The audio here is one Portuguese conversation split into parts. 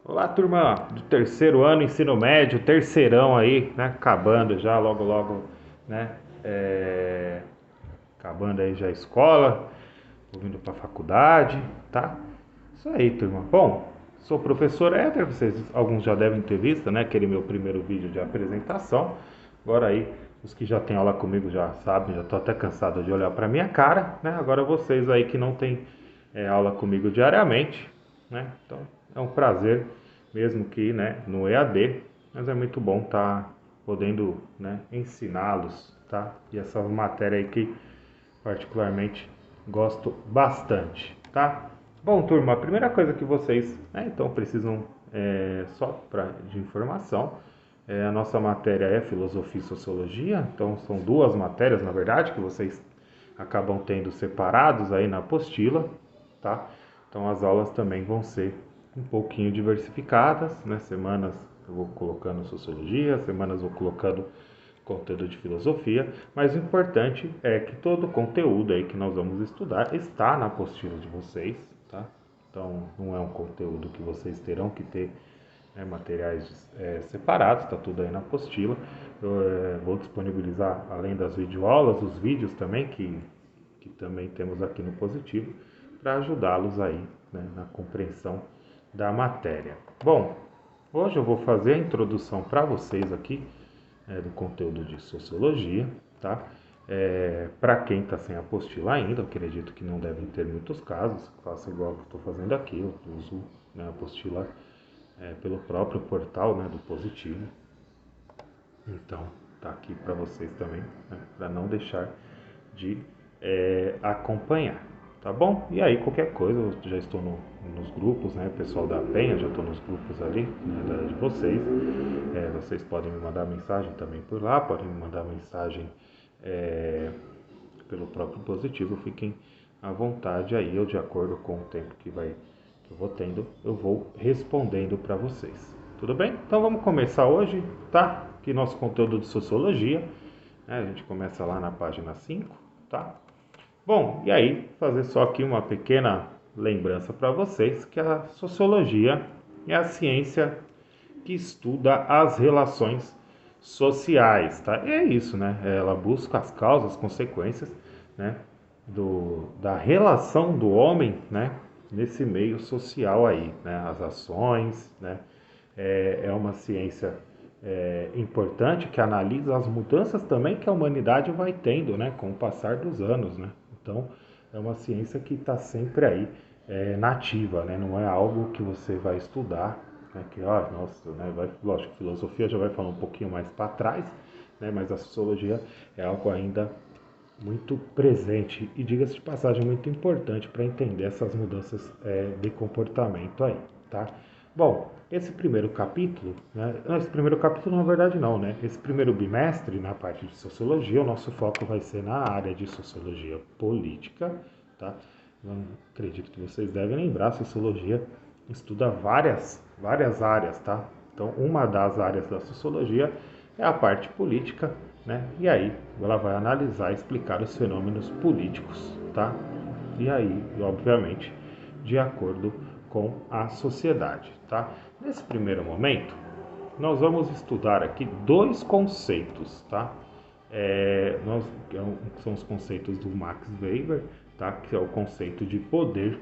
Olá, turma do terceiro ano, ensino médio, terceirão aí, né? Acabando já, logo, logo, né? é, Acabando aí já a escola, vou indo para a faculdade, tá? Isso aí, turma. Bom, sou o professor Éder, vocês, alguns já devem ter visto, né? Aquele meu primeiro vídeo de apresentação. Agora aí, os que já têm aula comigo já sabem, já tô até cansado de olhar para minha cara, né? Agora vocês aí que não têm aula comigo diariamente, né? Então é um prazer, mesmo que, né, no EAD, mas é muito bom estar podendo, né, ensiná-los, tá? E essa matéria aí que particularmente gosto bastante, tá? Bom, turma, a primeira coisa que vocês, né, então precisam só de informação, a nossa matéria é filosofia e sociologia, então são duas matérias, na verdade, que vocês acabam tendo separados aí na apostila, tá? Então as aulas também vão ser um pouquinho diversificadas, né? Semanas eu vou colocando sociologia, semanas eu vou colocando conteúdo de filosofia, mas o importante é que todo o conteúdo aí que nós vamos estudar está na apostila de vocês, tá? Então não é um conteúdo que vocês terão que ter, né, materiais separados, está tudo aí na apostila. Eu vou disponibilizar, além das videoaulas, os vídeos também que também temos aqui no Positivo, para ajudá-los aí, né, na compreensão da matéria. Bom, hoje eu vou fazer a introdução para vocês aqui do conteúdo de sociologia, tá? Para quem está sem apostila ainda, eu acredito que não devem ter muitos casos, faça igual que eu estou fazendo aqui, eu uso, né, a apostila pelo próprio portal, né, do Positivo. Então, tá aqui para vocês também, né, para não deixar de acompanhar, tá bom? E aí, qualquer coisa, eu já estou nos grupos, né, pessoal da Penha, já estou nos grupos ali, né, de vocês. Vocês podem me mandar mensagem também por lá, podem me mandar mensagem é, pelo próprio Positivo, fiquem à vontade aí, eu de acordo com o tempo que eu vou tendo, eu vou respondendo para vocês. Tudo bem? Então vamos começar hoje, tá? Aqui nosso conteúdo de sociologia, né? A gente começa lá na página 5, tá? Bom, e aí fazer só aqui uma pequena lembrança para vocês que a sociologia é a ciência que estuda as relações sociais, tá? E é isso, né? Ela busca as causas, as consequências, né? Da relação do homem, né? Nesse meio social aí, né? As ações, né? É uma ciência importante que analisa as mudanças também que a humanidade vai tendo, né? Com o passar dos anos, né? Então, é uma ciência que está sempre aí nativa, né? Não é algo que você vai estudar, né? Que, nossa, né? Lógico, filosofia já vai falar um pouquinho mais para trás, né? Mas a sociologia é algo ainda muito presente e, diga-se de passagem, muito importante para entender essas mudanças de comportamento aí, tá? Bom, esse primeiro capítulo, né? Esse primeiro capítulo na verdade não, né? Esse primeiro bimestre na parte de sociologia, o nosso foco vai ser na área de sociologia política, tá? Eu acredito que vocês devem lembrar, a sociologia estuda várias áreas, tá? Então, uma das áreas da sociologia é a parte política, né? E aí ela vai analisar e explicar os fenômenos políticos, tá? E aí, obviamente, de acordo com a sociedade, tá? Nesse primeiro momento, nós vamos estudar aqui dois conceitos, tá? São os conceitos do Max Weber, tá? Que é o conceito de poder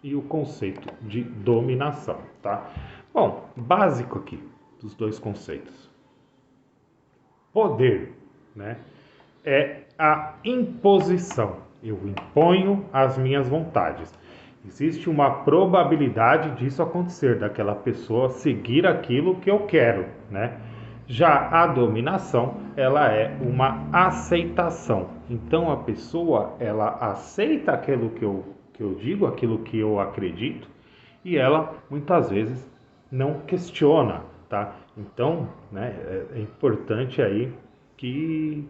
e o conceito de dominação, tá? Bom, básico aqui dos dois conceitos. Poder, né, é a imposição. Eu imponho as minhas vontades. Existe uma probabilidade disso acontecer, daquela pessoa seguir aquilo que eu quero, né? Já a dominação, ela é uma aceitação. Então a pessoa, ela aceita aquilo que eu digo, aquilo que eu acredito, e ela muitas vezes não questiona, tá? Então, né, é importante aí que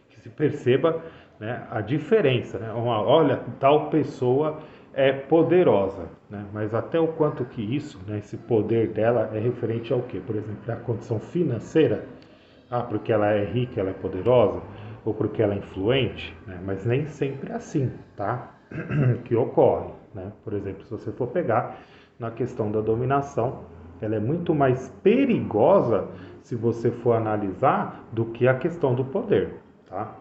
se perceba, né, a diferença, né? Olha, tal pessoa é poderosa, né? Mas até o quanto que isso, né, esse poder dela é referente ao quê? Por exemplo, a condição financeira, porque ela é rica, ela é poderosa, ou porque ela é influente, né? Mas nem sempre é assim, tá? Que ocorre, né? Por exemplo, se você for pegar, na questão da dominação, ela é muito mais perigosa se você for analisar do que a questão do poder, tá?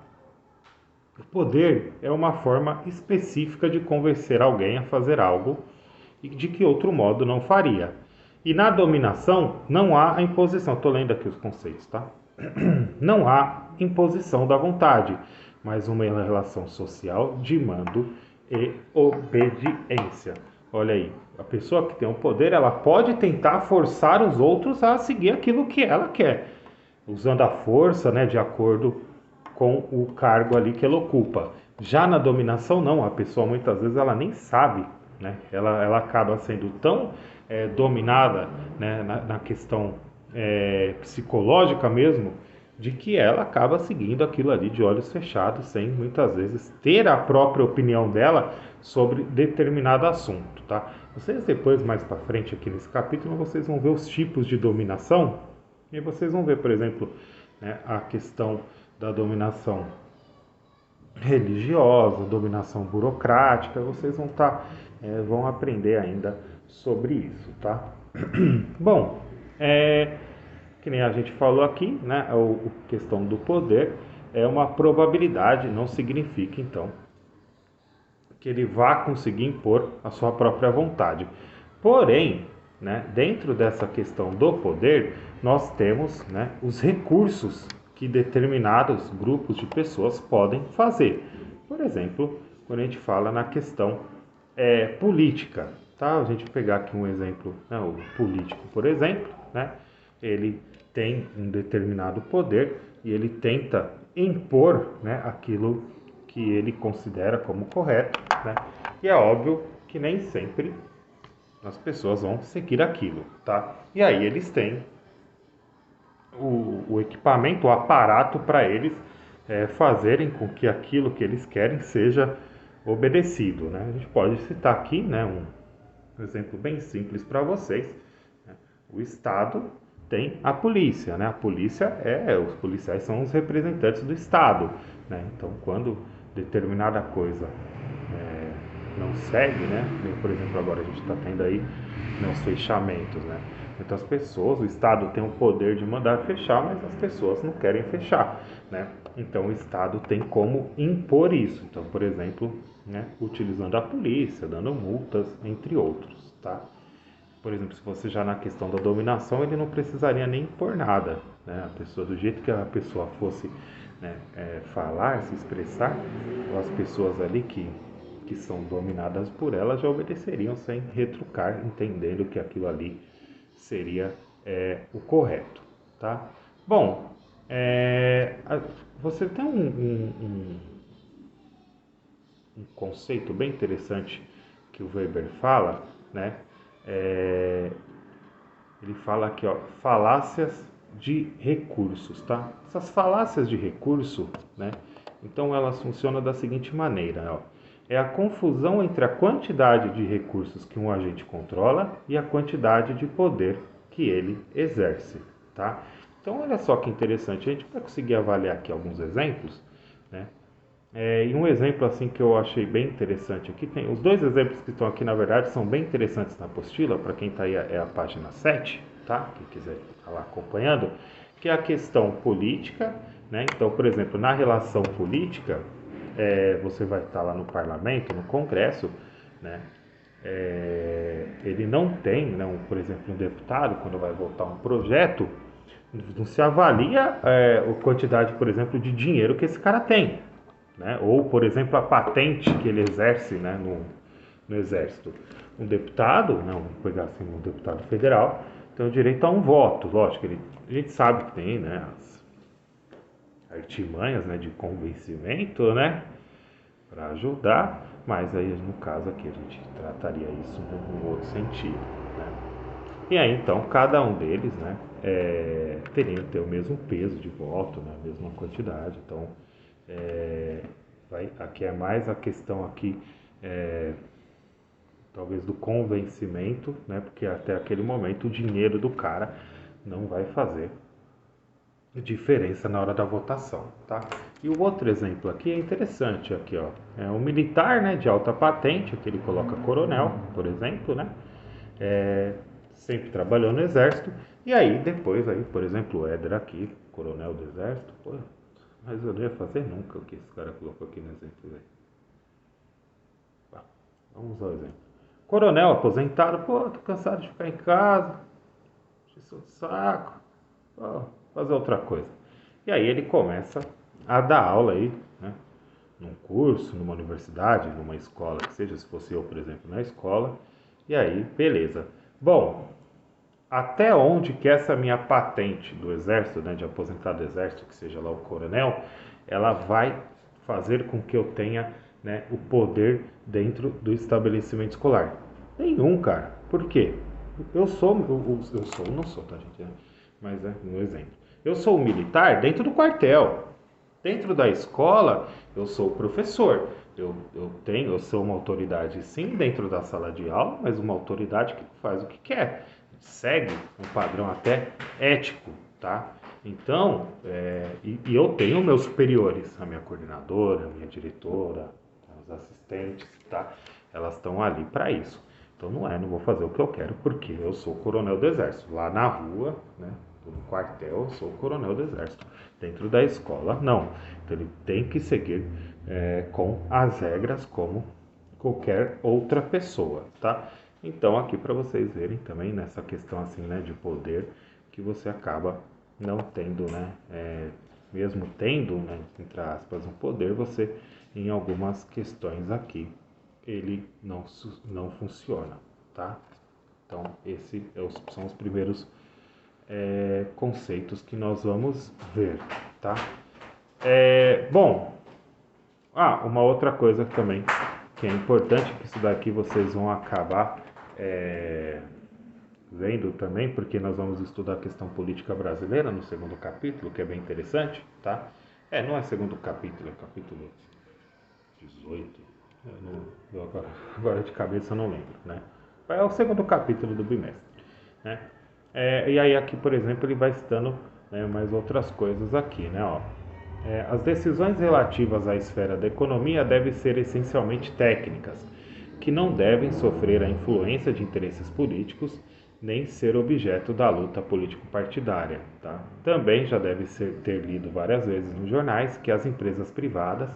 O poder é uma forma específica de convencer alguém a fazer algo e de que outro modo não faria. E na dominação não há a imposição. Estou lendo aqui os conceitos, tá? Não há imposição da vontade, mas uma relação social de mando e obediência. Olha aí, a pessoa que tem o poder, ela pode tentar forçar os outros a seguir aquilo que ela quer, usando a força, né, de acordo com o cargo ali que ela ocupa. Já na dominação, não, a pessoa muitas vezes ela nem sabe, né? Ela acaba sendo tão dominada, né, na questão psicológica mesmo, de que ela acaba seguindo aquilo ali de olhos fechados, sem muitas vezes ter a própria opinião dela sobre determinado assunto, tá? Vocês depois, mais para frente aqui nesse capítulo, vocês vão ver os tipos de dominação, e vocês vão ver, por exemplo, né, a questão da dominação religiosa, dominação burocrática, vocês vão aprender ainda sobre isso, tá? Bom, que nem a gente falou aqui, né? A questão do poder é uma probabilidade, não significa então que ele vá conseguir impor a sua própria vontade. Porém, né, dentro dessa questão do poder, nós temos, né, os recursos que determinados grupos de pessoas podem fazer. Por exemplo, quando a gente fala na questão política, tá? A gente pegar aqui um exemplo, né, o político, por exemplo, né? Ele tem um determinado poder e ele tenta impor, né, aquilo que ele considera como correto, né? E é óbvio que nem sempre as pessoas vão seguir aquilo, tá? E aí eles têm o equipamento, o aparato para eles fazerem com que aquilo que eles querem seja obedecido, né? A gente pode citar aqui, né, um exemplo bem simples para vocês, né? O Estado tem a polícia, né? A polícia os policiais são os representantes do Estado, né? Então, quando determinada coisa não segue, né? Por exemplo, agora a gente está tendo aí, né, os fechamentos, né? Então, as pessoas, o Estado tem o poder de mandar fechar, mas as pessoas não querem fechar, né? Então, o Estado tem como impor isso. Então, por exemplo, né, utilizando a polícia, dando multas, entre outros, tá? Por exemplo, se você já na questão da dominação, ele não precisaria nem impor nada, né? A pessoa, do jeito que a pessoa fosse, né, falar, se expressar, as pessoas ali que são dominadas por ela já obedeceriam sem retrucar, entendendo que aquilo ali seria o correto, tá? Bom, você tem um conceito bem interessante que o Weber fala, né? Ele fala aqui, ó, falácias de recursos, tá? Essas falácias de recurso, né? Então elas funcionam da seguinte maneira, ó. É a confusão entre a quantidade de recursos que um agente controla e a quantidade de poder que ele exerce, tá? Então olha só que interessante, a gente vai conseguir avaliar aqui alguns exemplos, né? E um exemplo assim que eu achei bem interessante aqui, tem os dois exemplos que estão aqui, na verdade, são bem interessantes na apostila, para quem está aí é a página 7, tá? Quem quiser estar lá acompanhando, que é a questão política, né? Então, por exemplo, na relação política, você vai estar lá no parlamento, no Congresso, né? Ele não tem, não, por exemplo, um deputado, quando vai votar um projeto, não se avalia a quantidade, por exemplo, de dinheiro que esse cara tem, né? Ou, por exemplo, a patente que ele exerce, né, no Exército. Um deputado, não, vamos pegar assim, um deputado federal, tem o direito a um voto, lógico, a gente sabe que tem, né, as artimanhas, né, de convencimento, né, para ajudar, mas aí no caso aqui a gente trataria isso num outro sentido, né? E aí então cada um deles, né, teria que ter o mesmo peso de voto, né, a mesma quantidade. Então aqui é mais a questão aqui talvez do convencimento, né, porque até aquele momento o dinheiro do cara não vai fazer diferença na hora da votação, tá? E o outro exemplo aqui é interessante, aqui, ó, é um militar, né, de alta patente, aqui ele coloca coronel, por exemplo, né, sempre trabalhou no exército, e aí depois, aí, por exemplo, o Éder aqui, coronel do exército, pô, mas eu não ia fazer nunca o que esse cara colocou aqui no exemplo. Vamos ao exemplo. Coronel aposentado, pô, tô cansado de ficar em casa, isso é um saco, pô, fazer outra coisa. E aí ele começa a dar aula aí, né? Num curso, numa universidade, numa escola, que seja, se fosse eu, por exemplo, na escola. E aí, beleza. Bom, até onde que essa minha patente do exército, né, de aposentado do exército, que seja lá o coronel, ela vai fazer com que eu tenha, né, o poder dentro do estabelecimento escolar? Nenhum, cara. Por quê? Não sou, tá, gente? Mas é um exemplo. Eu sou um militar dentro do quartel. Dentro da escola, eu sou professor. Eu sou uma autoridade, sim, dentro da sala de aula, mas uma autoridade que faz o que quer, segue um padrão até ético, tá? Então, e eu tenho meus superiores, a minha coordenadora, a minha diretora, os assistentes, tá? Elas estão ali para isso. Então não vou fazer o que eu quero porque eu sou coronel do exército. Lá na rua, né, no quartel, eu sou coronel do exército. Dentro da escola, não. Então ele tem que seguir com as regras como qualquer outra pessoa, tá? Então aqui para vocês verem também nessa questão assim, né, de poder que você acaba não tendo, né, mesmo tendo, né, entre aspas, um poder, você em algumas questões aqui ele não funciona, tá? Então esses são os primeiros conceitos que nós vamos ver, tá? Bom, uma outra coisa também que é importante, que isso daqui vocês vão acabar vendo também, porque nós vamos estudar a questão política brasileira no segundo capítulo, que é bem interessante, tá? Não é segundo capítulo, é capítulo 18. Agora de cabeça eu não lembro, né? É o segundo capítulo do bimestre, né? E aí aqui, por exemplo, ele vai citando, né, mais outras coisas aqui, né? Ó. As decisões relativas à esfera da economia devem ser essencialmente técnicas, que não devem sofrer a influência de interesses políticos nem ser objeto da luta político-partidária. Tá? Também já deve ter lido várias vezes nos jornais que as empresas privadas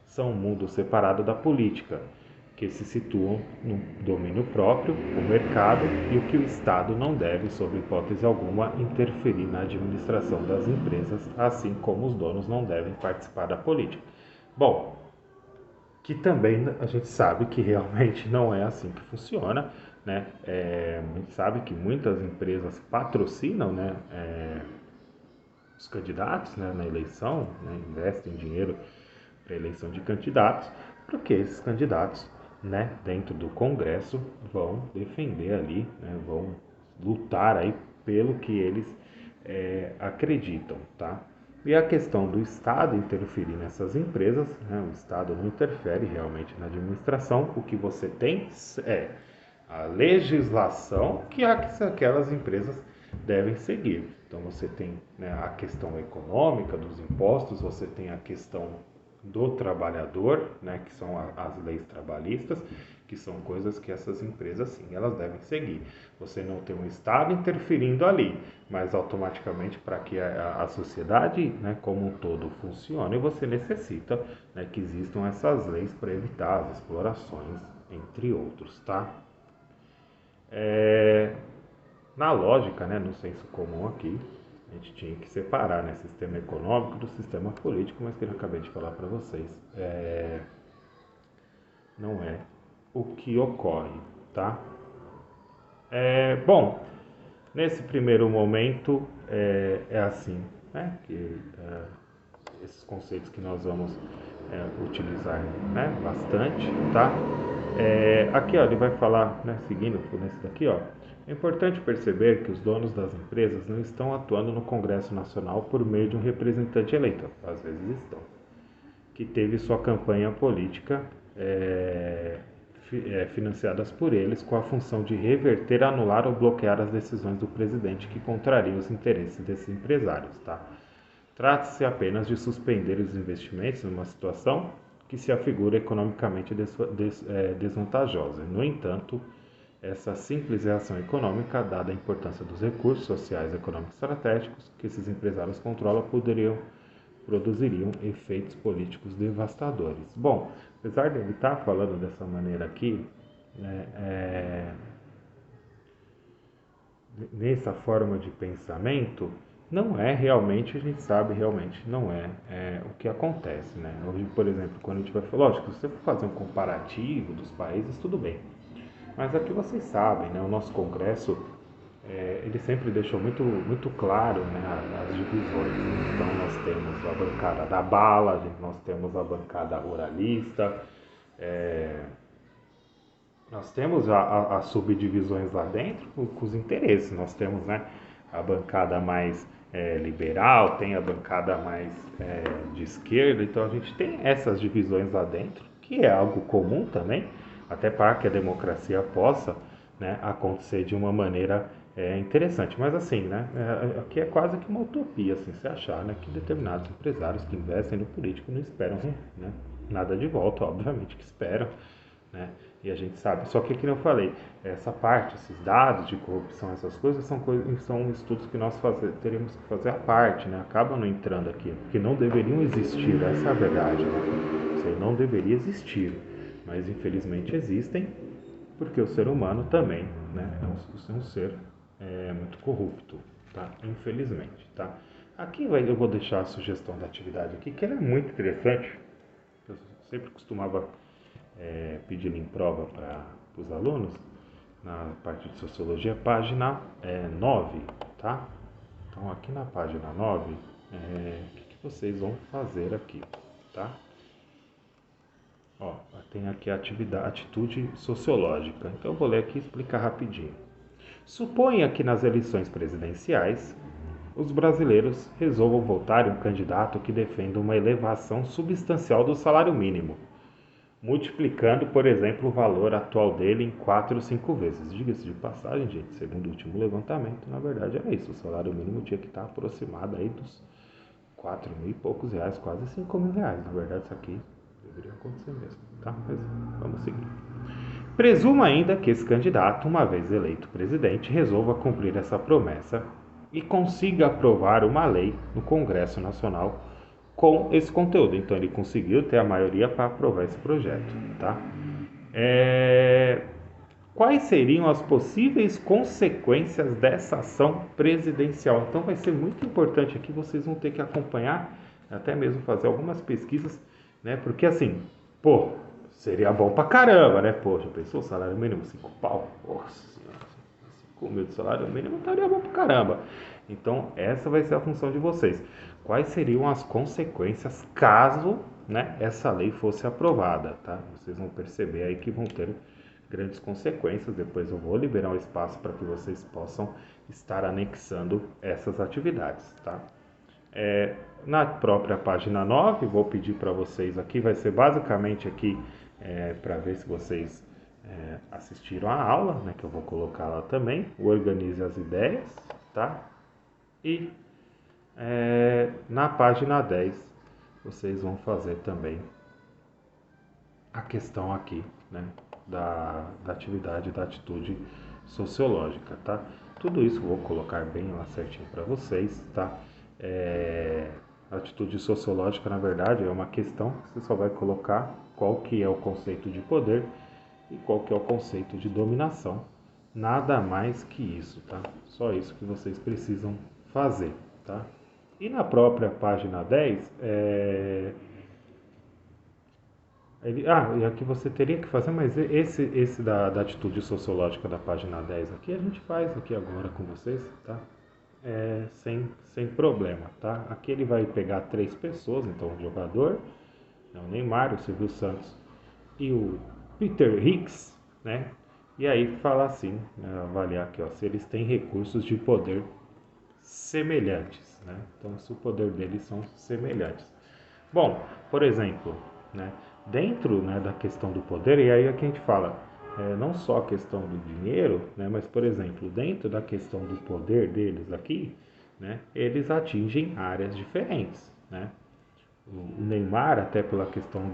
são um mundo separado da política, que se situam no domínio próprio, o mercado, e o que o Estado não deve, sob hipótese alguma, interferir na administração das empresas, assim como os donos não devem participar da política. Bom, que também a gente sabe que realmente não é assim que funciona, né? A gente sabe que muitas empresas patrocinam, né, os candidatos, né, na eleição, né, investem dinheiro para a eleição de candidatos, porque esses candidatos, né, dentro do Congresso vão defender ali, né, vão lutar aí pelo que eles acreditam, tá? E a questão do Estado interferir nessas empresas, né, o Estado não interfere realmente na administração, o que você tem é a legislação que aquelas empresas devem seguir. Então você tem, né, a questão econômica dos impostos, você tem a questão do trabalhador, né, que são as leis trabalhistas, que são coisas que essas empresas sim, elas devem seguir. Você não tem um Estado interferindo ali, mas automaticamente para que a sociedade, né, como um todo funcione, você necessita, né, que existam essas leis para evitar as explorações, entre outros, tá? Na lógica, né, no senso comum aqui, a gente tinha que separar, né, sistema econômico do sistema político, mas que eu acabei de falar para vocês, não é o que ocorre, tá? Bom, nesse primeiro momento é assim, né, que esses conceitos que nós vamos utilizar, né, bastante, tá? Aqui, ó, ele vai falar, né, seguindo nesse daqui, ó. É importante perceber que os donos das empresas não estão atuando no Congresso Nacional por meio de um representante eleito, às vezes estão, que teve sua campanha política financiadas por eles com a função de reverter, anular ou bloquear as decisões do presidente que contrariam os interesses desses empresários, tá? Trata-se apenas de suspender os investimentos numa situação que se afigura economicamente desvantajosa. No entanto, essa simples reação econômica, dada a importância dos recursos sociais e econômicos estratégicos que esses empresários controlam, produziriam efeitos políticos devastadores. Bom, apesar de ele estar falando dessa maneira aqui, né, nessa forma de pensamento, não é realmente, a gente sabe realmente, não é o que acontece, né? Hoje, por exemplo, quando a gente vai falar, lógico, se você for fazer um comparativo dos países, tudo bem. Mas aqui vocês sabem, né? O nosso Congresso, ele sempre deixou muito claro, né, as divisões. Então nós temos a bancada da bala, nós temos a bancada ruralista, nós temos as subdivisões lá dentro com os interesses. Nós temos, né, a bancada mais liberal, tem a bancada mais de esquerda, então a gente tem essas divisões lá dentro, que é algo comum também, até para que a democracia possa, né, acontecer de uma maneira interessante. Mas assim, né, aqui é quase que uma utopia, assim, se achar, né, que determinados empresários que investem no político não esperam, né, nada de volta, obviamente que esperam, né? E a gente sabe. Só que, como eu falei, essa parte, esses dados de corrupção, essas coisas, são estudos que nós teríamos que fazer à parte, né? Acabam não entrando aqui, porque não deveriam existir, essa é a verdade, né? Isso aí não deveria existir, mas infelizmente existem, porque o ser humano também, né, é um ser muito corrupto, tá? Infelizmente, tá? Eu vou deixar a sugestão da atividade aqui, que ela é muito interessante. Eu sempre costumava pedindo em prova para os alunos, na parte de sociologia, página 9, tá? Então aqui na página 9, o que vocês vão fazer aqui, tá? Ó, tem aqui a atitude sociológica, então eu vou ler aqui e explicar rapidinho. Suponha que nas eleições presidenciais, os brasileiros resolvam votar em um candidato que defenda uma elevação substancial do salário mínimo, multiplicando, por exemplo, o valor atual dele em 4 ou 5 vezes. Diga-se de passagem, gente, segundo o último levantamento, na verdade era isso, o salário mínimo tinha que estar aproximado aí dos 4 mil e poucos reais, quase 5 mil reais. Na verdade, isso aqui deveria acontecer mesmo, tá? Mas vamos seguir. Presuma ainda que esse candidato, uma vez eleito presidente, resolva cumprir essa promessa e consiga aprovar uma lei no Congresso Nacional com esse conteúdo. Então ele conseguiu ter a maioria para aprovar esse projeto, tá? Quais seriam as possíveis consequências dessa ação presidencial? Então vai ser muito importante aqui, vocês vão ter que acompanhar, até mesmo fazer algumas pesquisas, né? Porque assim, pô, seria bom pra caramba, né? Poxa, pensou salário mínimo 5 pau? Nossa senhora, 5 mil de salário mínimo estaria bom pra caramba. Então essa vai ser a função de vocês. Quais seriam as consequências caso, né, essa lei fosse aprovada, tá? Vocês vão perceber aí que vão ter grandes consequências. Depois eu vou liberar um espaço para que vocês possam estar anexando essas atividades, tá? Na própria página 9, vou pedir para vocês aqui, vai ser basicamente aqui para ver se vocês assistiram a aula, né, que eu vou colocar lá também, organize as ideias, tá? E na página 10, vocês vão fazer também a questão aqui, né, da atividade, da atitude sociológica, tá? Tudo isso eu vou colocar bem lá certinho para vocês, tá? A atitude sociológica, na verdade, é uma questão que você só vai colocar qual que é o conceito de poder e qual que é o conceito de dominação. Nada mais que isso, tá? Só isso que vocês precisam fazer, tá? E na própria página 10, e aqui você teria que fazer, mas esse da atitude sociológica da página 10 aqui, a gente faz aqui agora com vocês, tá? Sem problema, tá? Aqui ele vai pegar 3 pessoas, então o jogador, né, o Neymar, o Silvio Santos e o Peter Hicks, né? E aí fala assim, né, avaliar aqui, ó, se eles têm recursos de poder semelhantes, né? Então, se o poder deles são semelhantes. Bom, por exemplo, né, dentro, né, da questão do poder, e aí aqui a gente fala não só a questão do dinheiro, né, mas, por exemplo, dentro da questão do poder deles aqui, né, eles atingem áreas diferentes, né? O Neymar, até pela questão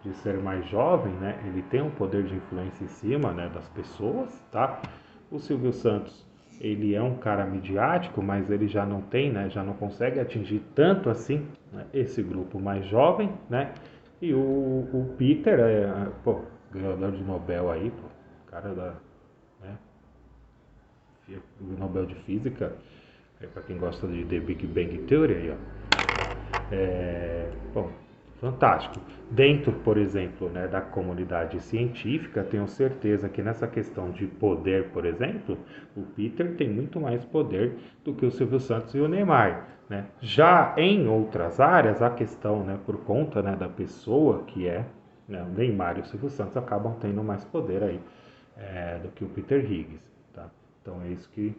de ser mais jovem, né, ele tem um poder de influência em cima, né, das pessoas, tá? O Silvio Santos, ele é um cara midiático, mas ele já não tem, né, já não consegue atingir tanto assim, né, esse grupo mais jovem, né? E o Peter pô, ganhador de Nobel aí, pô, cara da, né, Nobel de Física, para quem gosta de The Big Bang Theory aí, ó. Bom, fantástico. Dentro, por exemplo, né, da comunidade científica, tenho certeza que nessa questão de poder, por exemplo, o Peter tem muito mais poder do que o Silvio Santos e o Neymar, né? Já em outras áreas, a questão, né, por conta, né, da pessoa que é, né, o Neymar e o Silvio Santos acabam tendo mais poder aí do que o Peter Higgs, tá? Então é isso que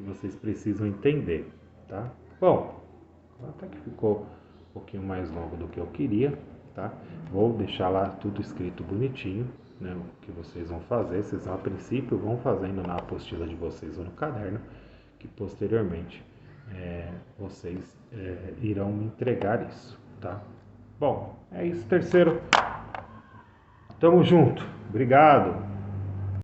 vocês precisam entender, tá? Bom, até que ficou um pouquinho mais longo do que eu queria, tá? Vou deixar lá tudo escrito bonitinho, né? O que vocês vão fazer. Vocês, a princípio, vão fazendo na apostila de vocês ou no caderno, que posteriormente vocês irão me entregar isso, tá? Bom, é isso, terceiro. Tamo junto. Obrigado.